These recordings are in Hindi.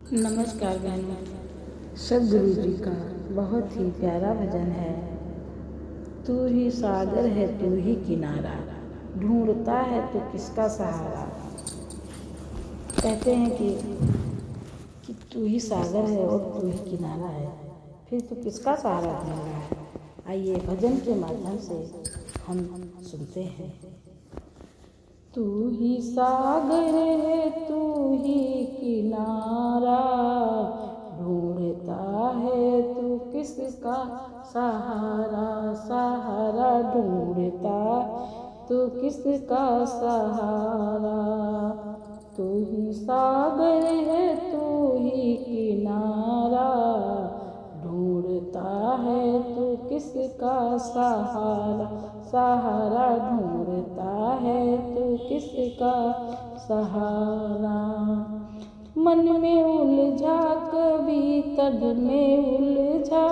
नमस्कार बहनों। सदगुरु जी का बहुत ही प्यारा भजन है। तू ही सागर है तू ही किनारा, ढूंढता है तो किसका सहारा। कहते हैं कि तू ही सागर है और तू ही किनारा है, फिर तू किसका सहारा ढूंढ रहा है। आइए भजन के माध्यम से हम सुनते हैं। तू ही सागर है तू ही किनारा, ढूंढता है तू किसका सहारा। सहारा ढूंढता तू किसका सहारा। तू ही सागर है तू ही किनारा, ढूंढता है तू किसका सहारा। सहारा ढूंढता है तू किसका सहारा। मन में उलझा कभी तन में उलझा,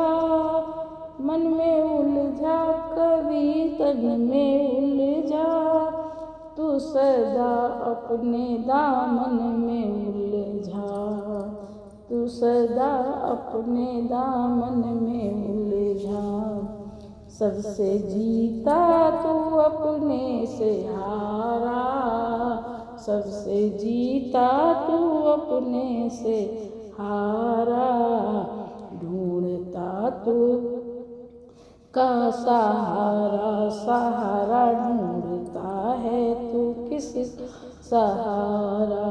मन में उलझा कभी तन में उलझा, तू सदा अपने दामन में उलझा। तू सदा अपने दामन में उलझा। सबसे जीता तू अपने से हारा, सबसे जीता तू अपने से हारा। ढूंढता तू का सहारा। सहारा ढूंढता है तू किस सहारा।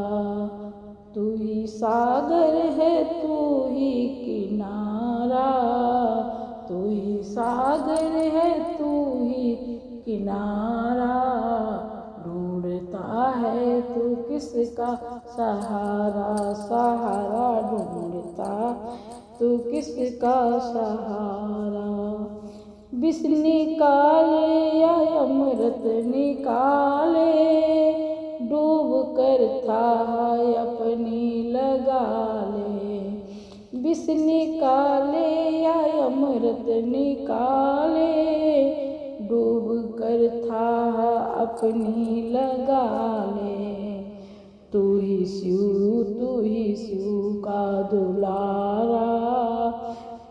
तू ही सागर है तू ही किनारा, तू ही सागर है तू ही किनारा। ढूंढता है तू किसका सहारा। सहारा ढूंढता तू किसका सहारा। विष निकाले या अमृत निकाले, डूब कर था अपनी लगा ले। विष निकाले या अमृत निकाले, डूब कर था अपनी लगा ले। तू ही शिव का दुलारा,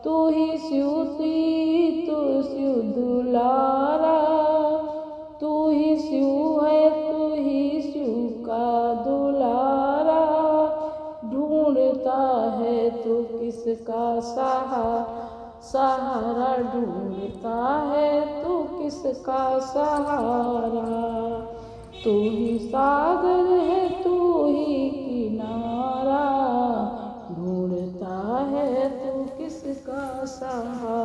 तू ही शिव दुलारा। तू ही शिव है तू ही शिव का दुलारा। ढूंढता है तू किसका सहारा। ढूंढता है तू किसका सहारा। तू ही सागर है तू ही किनारा, ढूंढता है तू किसका सहारा।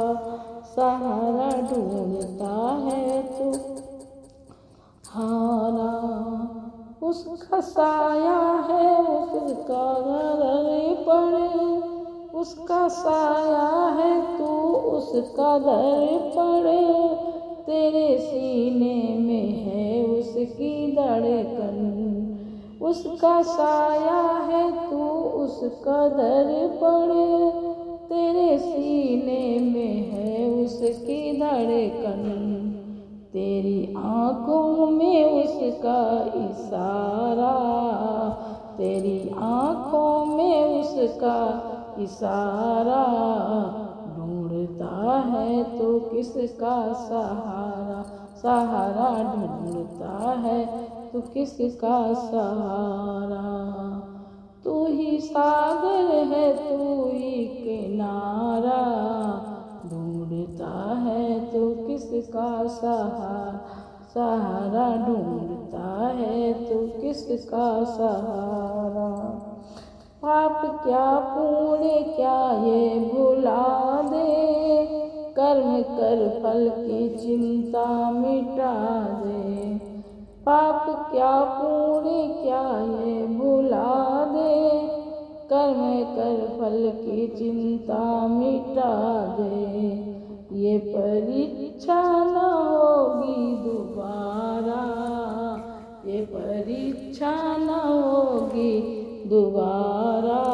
ढूंढता है तू हारा। उसका साया है उसका दर पड़े, उसका साया है तू उसका दर पड़े। तेरे सीने में है उसकी धड़कन, उसका साया है तू उसका दर पड़े। तेरे सीने में है उसकी धड़कन, तेरी आँखों में उसका इशारा। तेरी आँखों में उसका इशारा। ढूंढता है तो किसका सहारा। सहारा ढूंढता है तो किसका सहारा। तू ही सागर है तू ही किनारा, ढूंढता है तो किसका सहारा। सहारा ढूंढता है तो किसका सहारा। पाप क्या पुण्य क्या ये भुला दे, कर्म कर फल की चिंता मिटा दे। पाप क्या पुण्य क्या ये भुला दे, कर्म कर फल की चिंता मिटा दे। ये परीक्षा न होगी दोबारा, ये परीक्षा न होगी दोबारा।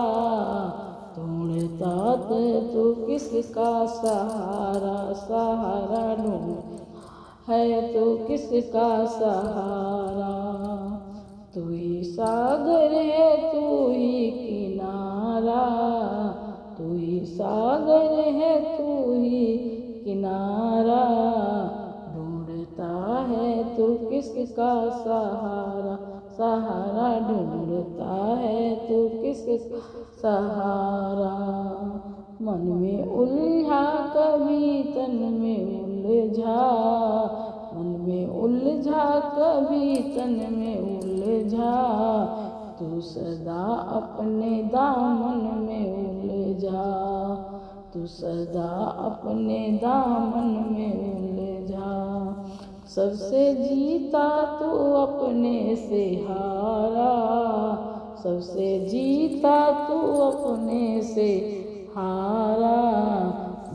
ढूंढता तू किसका सहारा। सहारा ढूंढ है तो किसका सहारा। तू ही सागर है तू ही किनारा, किसका सहारा, सहारा ढूंढता है तू किसका सहारा। मन में उलझा कभी तन में उलझा, मन में उलझा कभी तन में उलझा, तू सदा अपने दामन में उलझा, तू सदा अपने दामन में उलझा। सबसे जीता तू अपने से हारा, सबसे जीता तू अपने से हारा,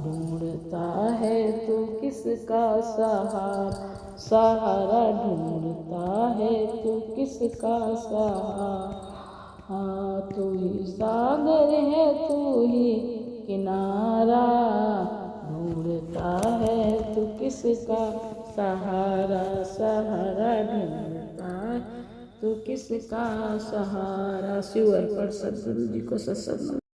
ढूंढता है तू किसका सहारा, सहारा ढूंढता है तू किसका सहारा। तू ही सागर है तू ही किनारा, ढूंढता है तू किसका सहारा, सहारा ढूंढता है तू किसका सहारा। शिव अर्पण। सद्गुरु जी को सत्संग।